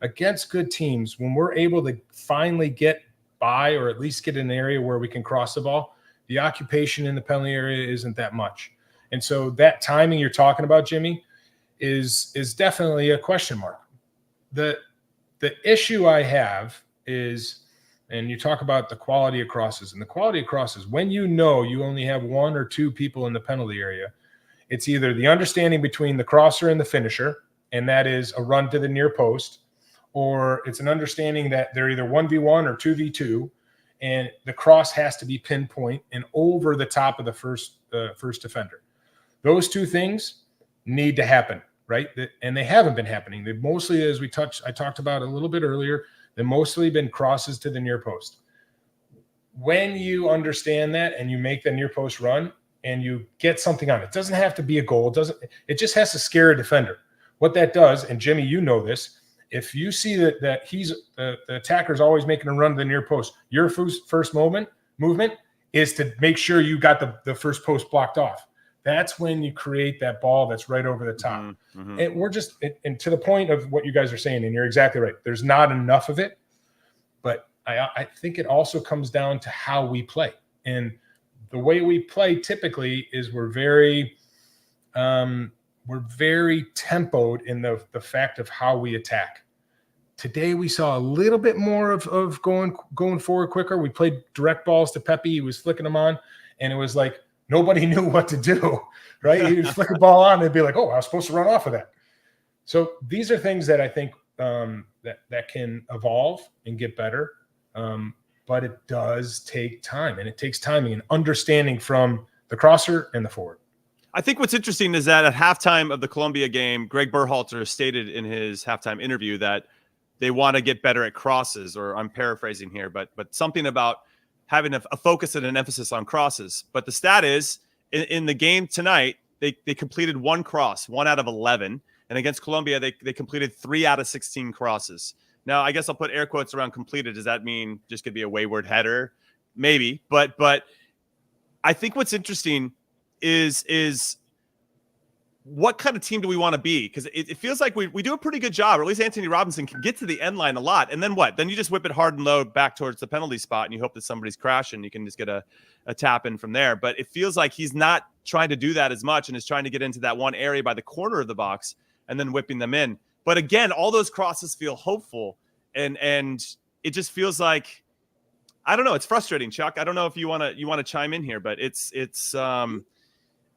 Speaker 2: Against good teams, when we're able to finally get by or at least get in an area where we can cross the ball, the occupation in the penalty area isn't that much. And so that timing you're talking about, Jimmy, is definitely a question mark. The issue I have is, and you talk about the quality of crosses, and the quality of crosses, when you only have 1 or 2 people in the penalty area, it's either the understanding between the crosser and the finisher, and that is a run to the near post, or it's an understanding that they're either 1v1 or 2v2, and the cross has to be pinpoint and over the top of the first defender. Those 2 things need to happen, right? And they haven't been happening. They've mostly, as I talked about a little bit earlier, they've mostly been crosses to the near post. When you understand that and you make the near post run and you get something on it, doesn't have to be a goal. It just has to scare a defender. What that does, and Jimmy, you know this, if you see that he's the attacker is always making a run to the near post, your first movement is to make sure you got the first post blocked off. That's when you create that ball that's right over the top. Mm-hmm. And we're just, and to the point of what you guys are saying, and you're exactly right, there's not enough of it, but I think it also comes down to how we play. And the way we play typically is we're very tempoed in the fact of how we attack. Today we saw a little bit more of going forward quicker. We played direct balls to Pepe. He was flicking them on, and it was like nobody knew what to do, right? He would flick the ball on, and they'd be like, oh, I was supposed to run off of that. So these are things that I think that can evolve and get better, but it does take time, and it takes timing and understanding from the crosser and the forward.
Speaker 1: I think what's interesting is that at halftime of the Colombia game, Greg Berhalter stated in his halftime interview that they want to get better at crosses, or I'm paraphrasing here, but something about having a focus and an emphasis on crosses. But the stat is in the game tonight, they completed 1 cross, 1 out of 11. And against Colombia, they completed 3 out of 16 crosses. Now, I guess I'll put air quotes around completed. Does that mean just could be a wayward header? Maybe. But I think what's interesting is what kind of team do we want to be? Because it feels like we do a pretty good job, or at least Anthony Robinson can get to the end line a lot. And then what? Then you just whip it hard and low back towards the penalty spot, and you hope that somebody's crashing. You can just get a tap in from there. But it feels like he's not trying to do that as much and is trying to get into that one area by the corner of the box and then whipping them in. But again, all those crosses feel hopeful. And it just feels like, I don't know. It's frustrating, Chuck. I don't know if you want to chime in here, but it's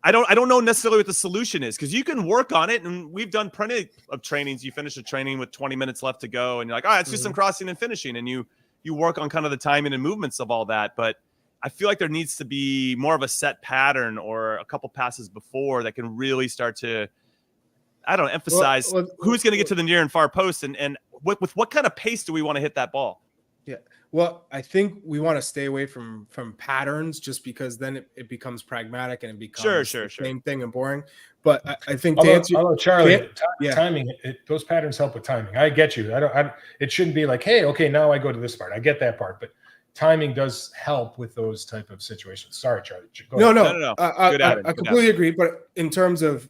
Speaker 1: I don't know necessarily what the solution is, because you can work on it, and we've done plenty of trainings. You finish a training with 20 minutes left to go, and you're like, all right, let's do some crossing and finishing, and you work on kind of the timing and movements of all that. But I feel like there needs to be more of a set pattern or a couple passes before that can really start to, I don't know, emphasize who's going to get to the near and far post, and with what kind of pace do we want to hit that ball?
Speaker 3: Yeah. Well, I think we want to stay away from patterns, just because then it becomes pragmatic and it becomes the same thing and boring. But I think to answer,
Speaker 2: Charlie, timing, those patterns help with timing. I get you. It shouldn't be like, hey, okay, now I go to this part. I get that part, but timing does help with those type of situations. Sorry, Charlie. Go ahead.
Speaker 1: No.
Speaker 3: I completely agree. But in terms of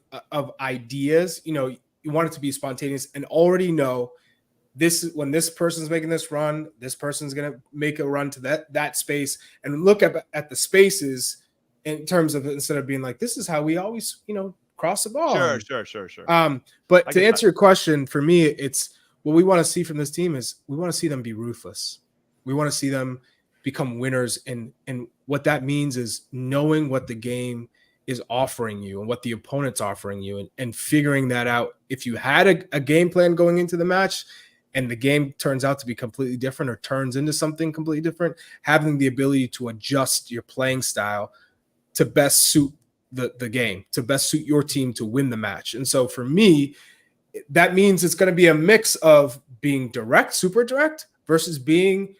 Speaker 3: ideas, you want it to be spontaneous and already know when this person's making this run, this person's going to make a run to that space, and look at the spaces in terms of, instead of being like, this is how we always, cross the ball.
Speaker 1: Sure.
Speaker 3: But to answer your question, for me, it's what we want to see from this team is we want to see them be ruthless. We want to see them become winners. And what that means is knowing what the game is offering you and what the opponent's offering you, and figuring that out. If you had a game plan going into the match, and the game turns out to be completely different or turns into something completely different, having the ability to adjust your playing style to best suit the game, to best suit your team to win the match. And so for me, that means it's going to be a mix of being direct, super direct, versus being,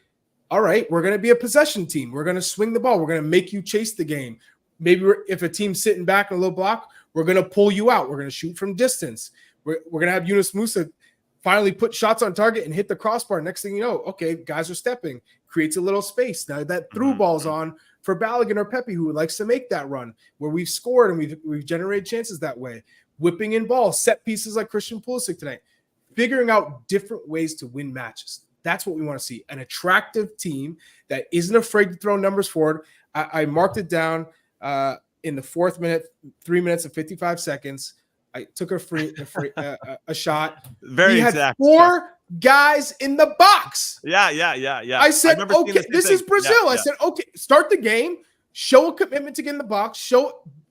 Speaker 3: all right, we're going to be a possession team. We're going to swing the ball. We're going to make you chase the game. Maybe if a team's sitting back in a low block, we're going to pull you out. We're going to shoot from distance. We're going to have Yunus Musa finally put shots on target and hit the crossbar. Next thing you know, okay, guys are stepping, creates a little space. Now that through ball's on for Balogun or Pepe, who likes to make that run, where we've scored and we've generated chances that way. Whipping in balls, set pieces like Christian Pulisic tonight. Figuring out different ways to win matches. That's what we want to see. An attractive team that isn't afraid to throw numbers forward. I marked it down in the 4th minute, 3 minutes and 55 seconds. I took a shot.
Speaker 1: Very exact.
Speaker 3: We had 4 guys in the box.
Speaker 1: Yeah.
Speaker 3: I said, okay, this is Brazil. I said, okay, start the game, show a commitment to get in the box.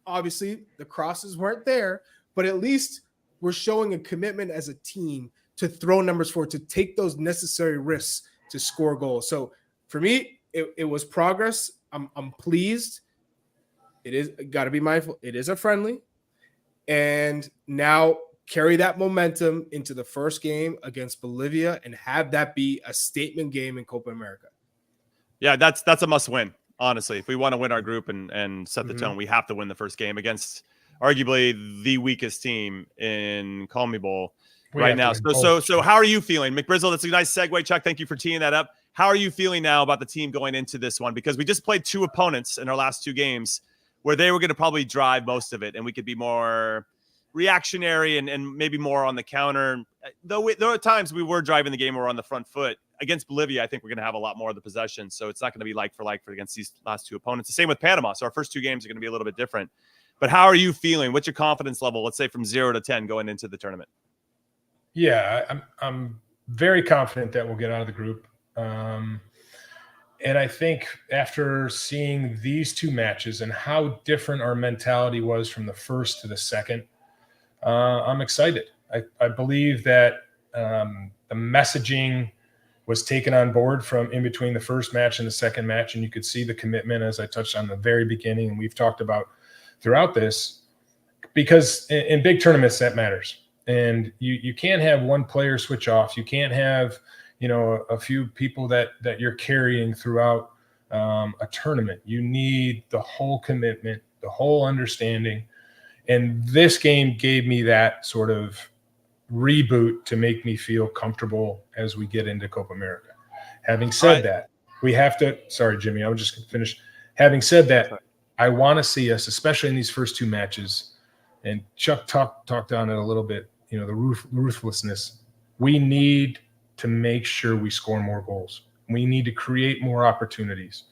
Speaker 3: Obviously, the crosses weren't there, but at least we're showing a commitment as a team to throw numbers forward, to take those necessary risks to score goals. So for me, it was progress. I'm pleased. It is got to be mindful. It is a friendly. And now carry that momentum into the first game against Bolivia and have that be a statement game in Copa America.
Speaker 1: Yeah, that's a must win, honestly. If we want to win our group and set the tone, we have to win the first game against arguably the weakest team in CONMEBOL right now. So how are you feeling? McBrizzle, that's a nice segue, Chuck. Thank you for teeing that up. How are you feeling now about the team going into this one? Because we just played 2 opponents in our last 2 games where they were going to probably drive most of it, and we could be more reactionary and maybe more on the counter. Though at times we were driving the game or on the front foot. Against Bolivia, I think we're going to have a lot more of the possession, so it's not going to be like for against these last 2 opponents. The same with Panama, so our first 2 games are going to be a little bit different. But how are you feeling? What's your confidence level, let's say from 0 to 10 going into the tournament?
Speaker 2: Yeah, I'm very confident that we'll get out of the group. And I think after seeing these 2 matches and how different our mentality was from the first to the second, I'm excited. I believe that the messaging was taken on board from in between the first match and the second match, and you could see the commitment, as I touched on the very beginning, and we've talked about throughout this, because in big tournaments that matters. And you can't have one player switch off. You can't have a few people that you're carrying throughout a tournament. You need the whole commitment, the whole understanding. And this game gave me that sort of reboot to make me feel comfortable as we get into Copa America. Having said that, we have to – sorry, Jimmy, I was just going to finish. Having said that, I want to see us, especially in these first two matches, and Chuck talked on it a little bit, you know, the ruthlessness. We need to make sure we score more goals. We need to create more opportunities.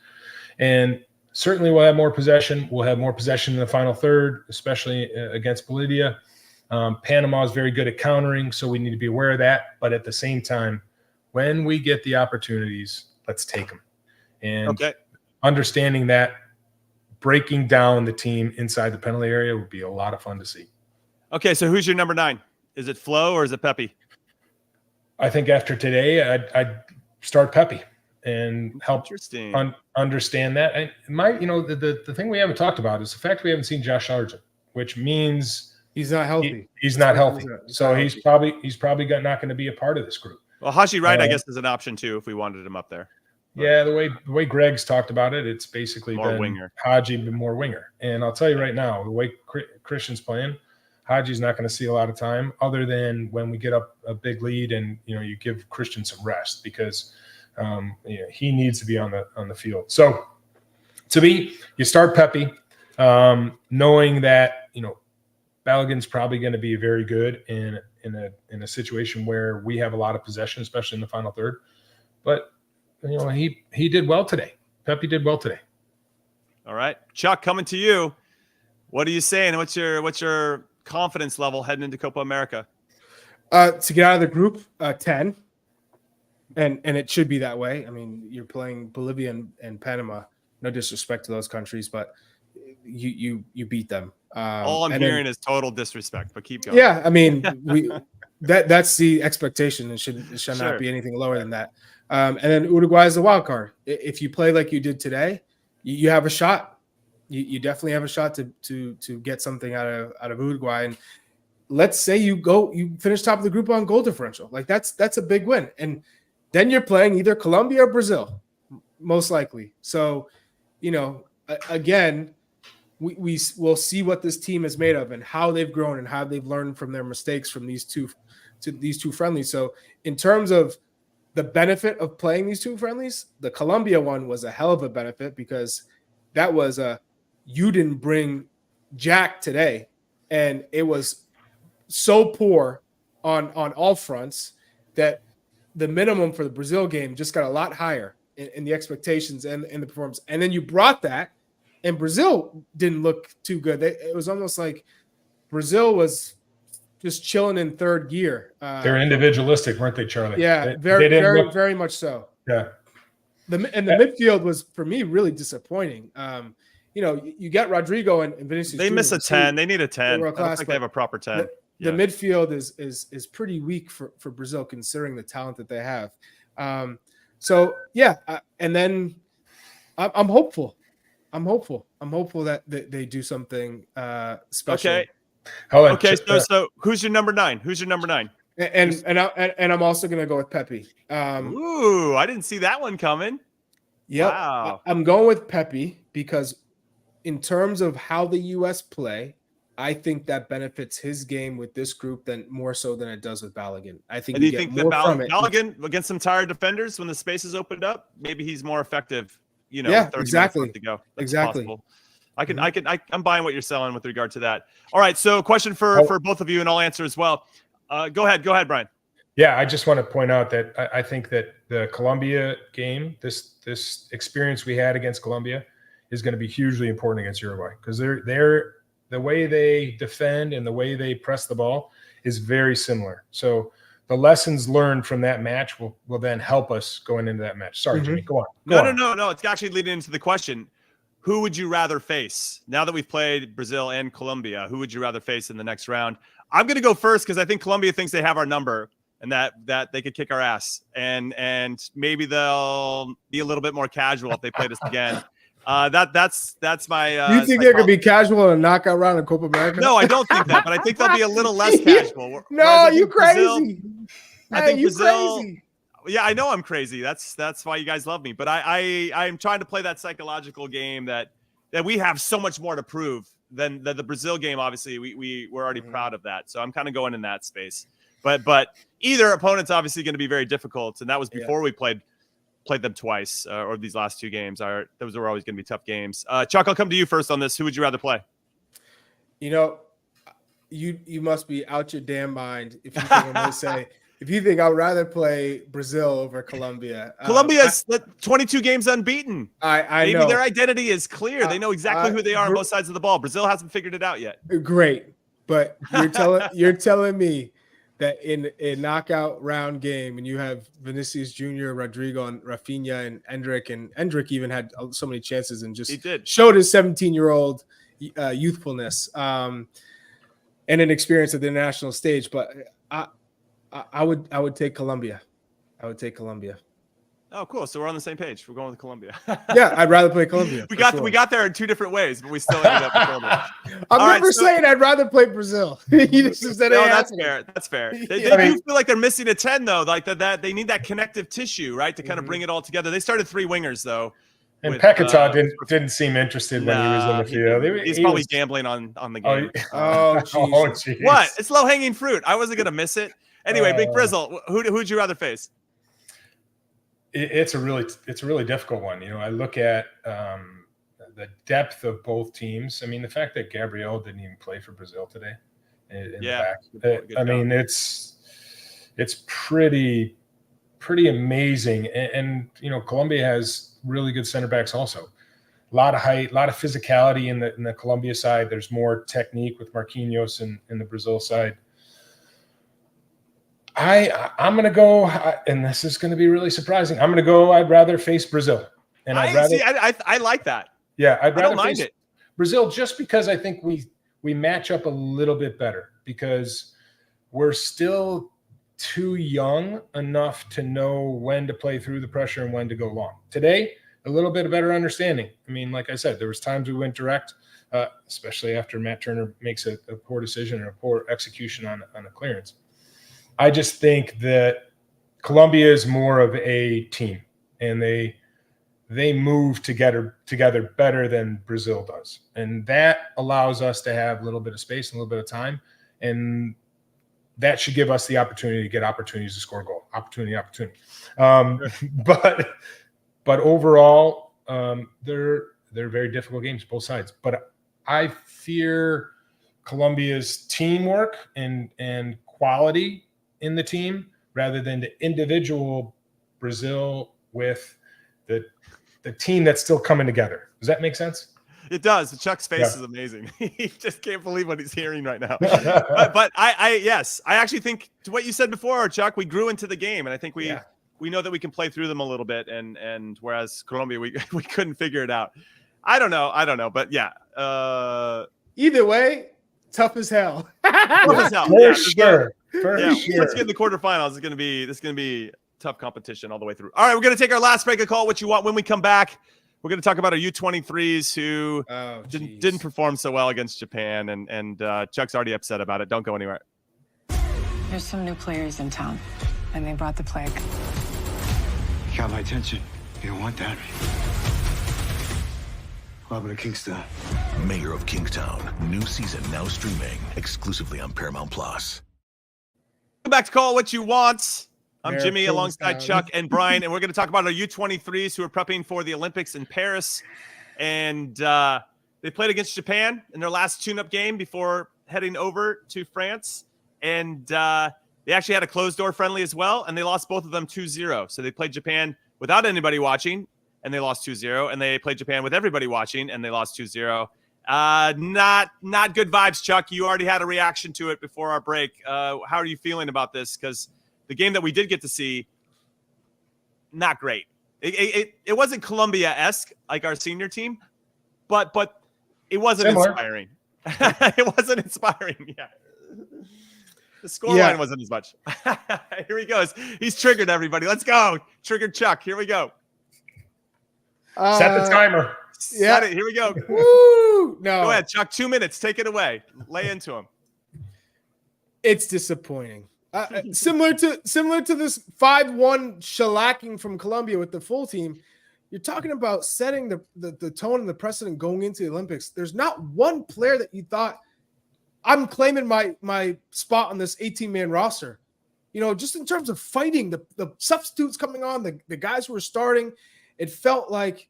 Speaker 2: And certainly we'll have more possession. We'll have more possession in the final third, especially against Bolivia. Panama is very good at countering, so we need to be aware of that. But at the same time, when we get the opportunities, let's take them. And understanding that, breaking down the team inside the penalty area would be a lot of fun to see.
Speaker 1: Okay, so who's your number 9? Is it Flo or is it Pepe?
Speaker 2: I think after today, I'd start Pepe and help understand that. And the thing we haven't talked about is the fact we haven't seen Josh Sargent, which means
Speaker 3: he's not healthy.
Speaker 2: He's not healthy. So he's probably not going to be a part of this group.
Speaker 1: Well, Haji Wright, I guess, is an option too if we wanted him up there.
Speaker 2: Yeah, the way Greg's talked about it, it's basically
Speaker 1: more
Speaker 2: been
Speaker 1: winger.
Speaker 2: Haji been more winger. And I'll tell you right now, the way Christian's playing, Haji's not going to see a lot of time other than when we get up a big lead and you give Christian some rest because he needs to be on the field. So to me, you start Pepe, knowing that Balogun's probably going to be very good in a situation where we have a lot of possession, especially in the final third. But he did well today. Pepe did well today.
Speaker 1: All right, Chuck, coming to you. What are you saying? What's your confidence level heading into Copa America?
Speaker 3: To get out of the group, 10, and it should be that way. I mean, you're playing Bolivia and Panama. No disrespect to those countries, but you beat them.
Speaker 1: All I'm hearing is total disrespect. But keep going.
Speaker 3: Yeah, I mean, that's the expectation. It should not be anything lower than that. And then Uruguay is the wild card. If you play like you did today, you have a shot. You definitely have a shot to get something out of Uruguay. And let's say you finish top of the group on goal differential. Like that's a big win. And then you're playing either Colombia or Brazil, most likely. So, again, we will see what this team is made of and how they've grown and how they've learned from their mistakes from these two friendlies. So in terms of the benefit of playing these two friendlies, the Colombia one was a hell of a benefit because that was you didn't bring Jack today, and it was so poor on all fronts that the minimum for the Brazil game just got a lot higher in the expectations and the performance. And then you brought that, and Brazil didn't look too good. It was almost like Brazil was just chilling in third gear.
Speaker 2: They're individualistic, weren't they, Charlie?
Speaker 3: Yeah, very much so.
Speaker 2: Yeah.
Speaker 3: The midfield was, for me, really disappointing. You get Rodyrgo and Vinicius.
Speaker 1: They miss a 10. They need a 10. I don't think they have a proper 10.
Speaker 3: The midfield is pretty weak for Brazil considering the talent that they have. And then I'm hopeful. I'm hopeful that they do something special.
Speaker 1: Okay. So who's your number 9?
Speaker 3: And I'm also gonna go with Pepe.
Speaker 1: Ooh, I didn't see that one coming.
Speaker 3: Yeah,
Speaker 1: wow.
Speaker 3: I'm going with Pepe because in terms of how the U.S. play, I think that benefits his game with this group more so than it does with Balogun. I think.
Speaker 1: And do you think that Balogun against some tired defenders when the space is opened up, maybe he's more effective? 30
Speaker 3: exactly.
Speaker 1: minutes to go. That's
Speaker 3: exactly.
Speaker 1: Possible. I'm buying what you're selling with regard to that. All right. So question for both of you, and I'll answer as well. Go ahead, Brian.
Speaker 2: Yeah, I just want to point out that I think that the Colombia game, this experience we had against Colombia, is going to be hugely important against Uruguay because they're the way they defend and the way they press the ball is very similar. So the lessons learned from that match will then help us going into that match. Sorry, Jimmy, go on.
Speaker 1: No. It's actually leading into the question. Who would you rather face now that we've played Brazil and Colombia? Who would you rather face in the next round? I'm going to go first because I think Colombia thinks they have our number and that they could kick our ass. And maybe they'll be a little bit more casual if they played us again. That's my.
Speaker 3: You think they're going to be casual in a knockout round in Copa America?
Speaker 1: No, I don't think that, but I think they'll be a little less casual.
Speaker 3: No, you crazy.
Speaker 1: I think Brazil.
Speaker 3: Crazy.
Speaker 1: Yeah, I know I'm crazy. That's why you guys love me. But I'm trying to play that psychological game that we have so much more to prove then the Brazil game, obviously, we're already proud of that. So I'm kind of going in that space. But either opponent's obviously going to be very difficult, and that was before we played them twice, or these last 2 games. Those were always going to be tough games. Chuck, I'll come to you first on this. Who would you rather play?
Speaker 3: You know, you must be out your damn mind if you think I'm going to say. If you think I'd rather play Brazil over Colombia.
Speaker 1: Colombia's 22 games unbeaten.
Speaker 3: I
Speaker 1: Maybe
Speaker 3: know.
Speaker 1: their identity is clear. They know exactly who they are on both sides of the ball. Brazil hasn't figured it out yet.
Speaker 3: Great. But you're telling me that in a knockout round game, and you have Vinicius Jr., Rodyrgo, and Rafinha, and Endrick even had so many chances and just showed his 17-year-old youthfulness and an experience at the national stage. But I would take Colombia. I would take Colombia.
Speaker 1: Oh, cool. So we're on the same page. We're going with Colombia.
Speaker 3: Yeah, I'd rather play Colombia.
Speaker 1: We got there in 2 different ways, but we still ended up with Colombia.
Speaker 3: I'm never saying I'd rather play Brazil. You just said
Speaker 1: that's fair. That's fair. They do feel like they're missing a 10 though. Like that they need that connective tissue, right, to kind of bring it all together. They started 3 wingers though.
Speaker 2: And Paquetá didn't seem interested when he was in the field.
Speaker 1: He's probably gambling on the game.
Speaker 2: Geez.
Speaker 1: What? It's low hanging fruit. I wasn't gonna miss it. Anyway, Big Frizzle, who'd you rather face?
Speaker 2: It's a really difficult one. I look at the depth of both teams. I mean, the fact that Gabriel didn't even play for Brazil today. In the back. I mean, it's pretty amazing. And Colombia has really good center backs also. A lot of height, a lot of physicality in the Colombia side. There's more technique with Marquinhos in the Brazil side. I'm going to go, and this is going to be really surprising. I'm going to go, I'd rather face Brazil. And
Speaker 1: I like that.
Speaker 2: Yeah, I'd rather
Speaker 1: mind
Speaker 2: face
Speaker 1: it.
Speaker 2: Brazil just because I think we match up a little bit better because we're still too young enough to know when to play through the pressure and when to go long. Today, a little bit of better understanding. I mean, like I said, there was times we went direct, especially after Matt Turner makes a poor decision or a poor execution on a clearance. I just think that Colombia is more of a team, and they move together better than Brazil does, and that allows us to have a little bit of space and a little bit of time, and that should give us the opportunity to get opportunities to score a goal. Opportunity. But overall, they're very difficult games, both sides. But I fear Colombia's teamwork and quality in the team rather than the individual Brazil with the team that's still coming together. Does that make sense?
Speaker 1: It does. Chuck's face is amazing. He just can't believe what he's hearing right now. but I actually think to what you said before, Chuck, we grew into the game, and I think we know that we can play through them a little bit, and whereas Colombia, we couldn't figure it out. I don't know, but yeah.
Speaker 3: Either way, tough as hell.
Speaker 1: Tough as hell.
Speaker 2: For sure.
Speaker 1: Let's get in the quarterfinals. This is gonna be tough competition all the way through. All right, we're gonna take our last break and call it what you want. When we come back, we're gonna talk about our U23s who didn't perform so well against Japan, and Chuck's already upset about it. Don't go anywhere.
Speaker 5: There's some new players in town, and they brought the plague.
Speaker 6: You got my attention. You don't want that. What happened to Kingstown?
Speaker 7: Mayor of Kingstown. New season now streaming exclusively on Paramount+.
Speaker 1: Welcome back to Call It What You Want. I'm Jimmy alongside Chuck and Brian, and we're going to talk about our U23s who are prepping for the Olympics in Paris. And they played against Japan in their last tune-up game before heading over to France. And they actually had a closed-door friendly as well, and they lost both of them 2-0. So they played Japan without anybody watching, and they lost 2-0. And they played Japan with everybody watching, and they lost 2-0. Not good vibes, Chuck. You already had a reaction to it before our break. How are you feeling about this? Because the game that we did get to see, not great. It wasn't Colombia-esque like our senior team, but it wasn't inspiring. It wasn't inspiring. Yeah. The scoreline wasn't as much. Here he goes. He's triggered, everybody. Let's go. Triggered Chuck. Here we go.
Speaker 2: Set the timer.
Speaker 1: Set it. Here we go.
Speaker 3: Woo! No.
Speaker 1: Go ahead, Chuck. 2 minutes. Take it away. Lay into him.
Speaker 3: It's disappointing. Similar to this 5-1 shellacking from Colombia with the full team. You're talking about setting the tone and the precedent going into the Olympics. There's not one player that you thought, I'm claiming my spot on this 18-man roster. You know, just in terms of fighting, the substitutes coming on, the guys who are starting, it felt like,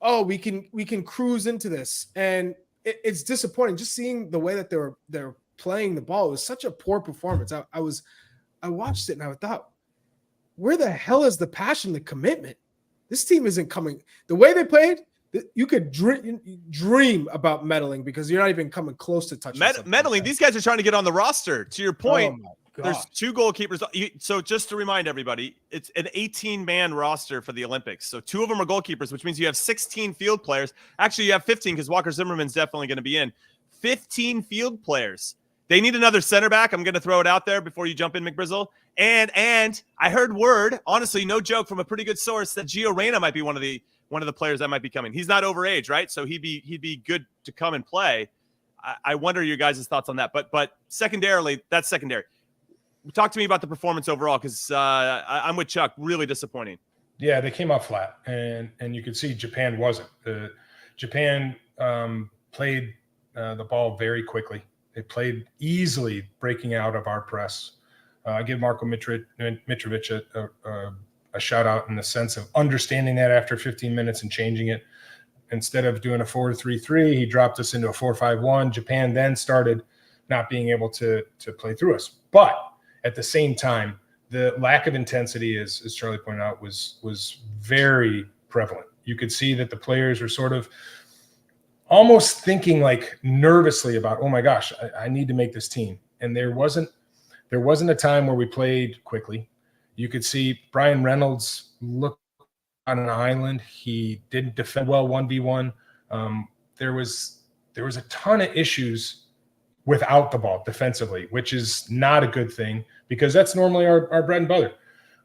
Speaker 3: oh, we can cruise into this. And it's disappointing just seeing the way that they're playing the ball. It was such a poor performance. I watched it and I thought, where the hell is the passion, the commitment? This team isn't coming. The way they played, you could dream about meddling because you're not even coming close to touching
Speaker 1: meddling.
Speaker 3: Like
Speaker 1: these guys are trying to get on the roster. To your point,
Speaker 3: oh
Speaker 1: there's 2 goalkeepers. So just to remind everybody, it's an 18-man roster for the Olympics. So 2 of them are goalkeepers, which means you have 16 field players. Actually, you have 15 because Walker Zimmerman's definitely going to be in. 15 field players. They need another center back. I'm going to throw it out there before you jump in, McBrizzle. And I heard word, honestly, no joke, from a pretty good source that Gio Reyna might be one of the players that might be coming. He's not overage, right? So he'd be good to come and play. I wonder your guys' thoughts on that. But secondarily, that's secondary. Talk to me about the performance overall, because I'm with Chuck. Really disappointing.
Speaker 2: Yeah, they came out flat, and you could see Japan wasn't. Japan played the ball very quickly. They played easily, breaking out of our press. I give Marko Mitrovic a shout out in the sense of understanding that after 15 minutes and changing it. Instead of doing a 4-3-3, he dropped us into a 4-5-1. Japan then started not being able to play through us. But at the same time, the lack of intensity, as Charlie pointed out, was very prevalent. You could see that the players were sort of almost thinking like nervously about, oh my gosh, I need to make this team. And there wasn't a time where we played quickly. You could see Brian Reynolds look on an island. He didn't defend well 1v1. There was a ton of issues without the ball defensively, which is not a good thing because that's normally our bread and butter.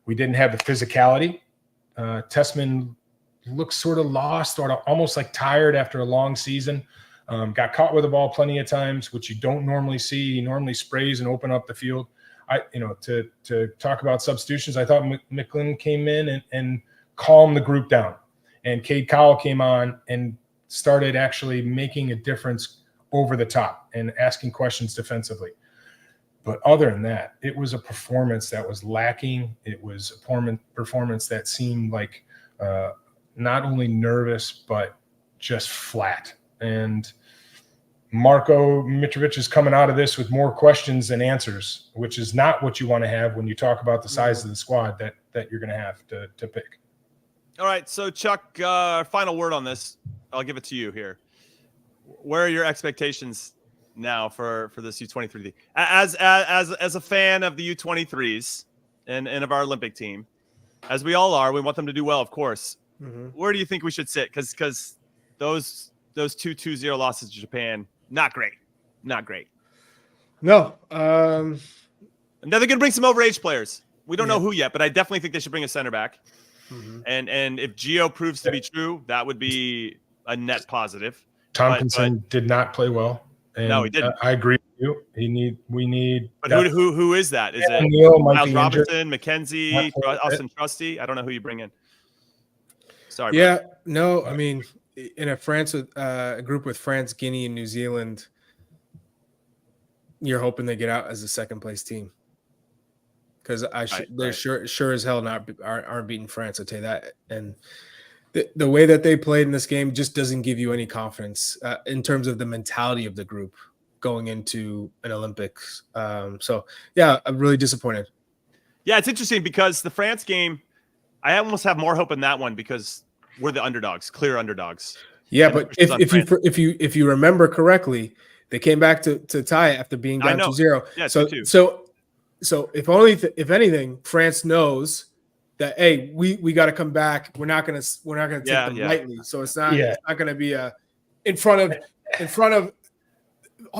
Speaker 2: We didn't have the physicality. Tessman looked sort of lost, or almost like tired after a long season. Got caught with the ball plenty of times, which you don't normally see. He normally sprays and open up the field. To talk about substitutions, I thought McLean came in and calmed the group down. And Cade Cowell came on and started actually making a difference over the top and asking questions defensively. But other than that, it was a performance that was lacking. It was a performance that seemed like not only nervous, but just flat. And Marko Mitrovic is coming out of this with more questions than answers, which is not what you want to have when you talk about the size of the squad that you're going to have to pick.
Speaker 1: All right, so Chuck, final word on this. I'll give it to you here. Where are your expectations now for this U23? As a fan of the U23s and of our Olympic team, as we all are, we want them to do well, of course. Mm-hmm. Where do you think we should sit? Because those 2-0 losses to Japan, not great.
Speaker 3: No.
Speaker 1: And they're going to bring some overage players. We don't know who yet, but I definitely think they should bring a center back. Mm-hmm. And if Gio proves to be true, that would be a net positive.
Speaker 2: Tompkinson did not play well. And no, he didn't. I agree with you. We need.
Speaker 1: But who is that? Is it Miles Robinson, McKenzie, Austin Trusty? I don't know who you bring in. Sorry.
Speaker 3: Yeah, no. I mean, in a group with France, Guinea, and New Zealand, you're hoping they get out as a second place team. Because they're sure as hell aren't beating France. I'll tell you that. And the way that they played in this game just doesn't give you any confidence in terms of the mentality of the group going into an Olympics. So, yeah, I'm really disappointed.
Speaker 1: Yeah, it's interesting because the France game, I almost have more hope in that one because we're the underdogs, clear underdogs.
Speaker 3: Yeah, but if you remember correctly, they came back to tie it after being down 2-0. Yeah, so if anything, France knows that, hey, we got to come back. We're not gonna take them lightly. So it's not going to be in front of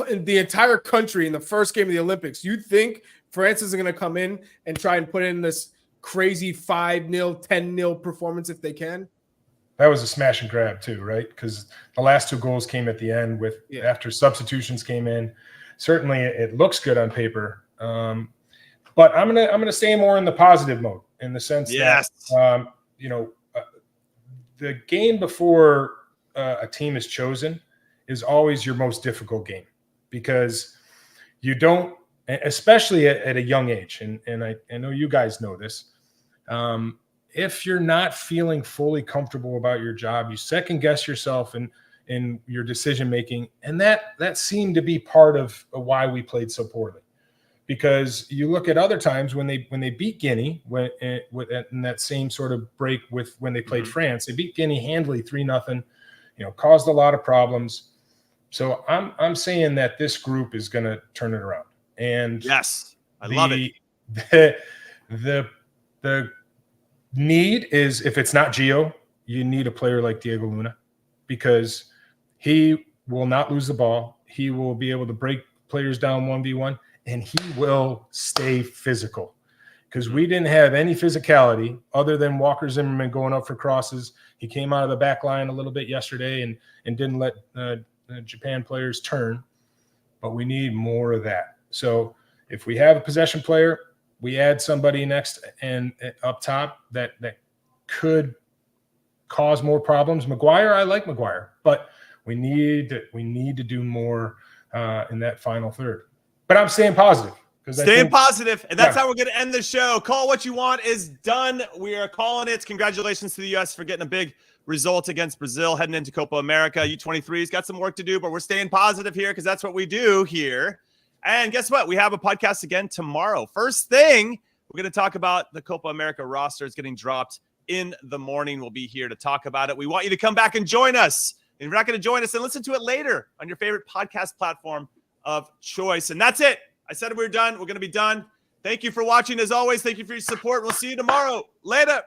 Speaker 3: the entire country in the first game of the Olympics. You think France is going to come in and try and put in this crazy 5-0, 10-0 performance if they can?
Speaker 2: That was a smash and grab too, right? Because the last 2 goals came at the end after substitutions came in. Certainly, it looks good on paper. But I'm gonna stay more in the positive mode in the sense that the game before a team is chosen is always your most difficult game, because you don't, especially at a young age, and I know you guys know this, if you're not feeling fully comfortable about your job, you second guess yourself in your decision making, and that seemed to be part of why we played so poorly. Because you look at other times when they beat Guinea, in that same sort of break with when they played France, they beat Guinea handily 3-0, caused a lot of problems. So I'm saying that this group is going to turn it around. And
Speaker 1: yes, I love it.
Speaker 2: The need is, if it's not Gio, you need a player like Diego Luna, because he will not lose the ball. He will be able to break players down 1v1. And he will stay physical, because we didn't have any physicality other than Walker Zimmerman going up for crosses. He came out of the back line a little bit yesterday and didn't let Japan players turn, but we need more of that. So if we have a possession player, we add somebody next and up top that could cause more problems. Maguire, I like Maguire, but we need to do more in that final third. But I'm staying positive.
Speaker 1: Staying positive. And that's how we're going to end the show. Call What You Want is done. We are calling it. Congratulations to the U.S. for getting a big result against Brazil, heading into Copa America. U23's got some work to do, but we're staying positive here because that's what we do here. And guess what? We have a podcast again tomorrow. First thing, we're going to talk about the Copa America roster is getting dropped in the morning. We'll be here to talk about it. We want you to come back and join us. And if you're not going to join us, then listen to it later on your favorite podcast platform of choice. And that's it. I said we were done. We're going to be done. Thank you for watching. As always, thank you for your support. We'll see you tomorrow. Later.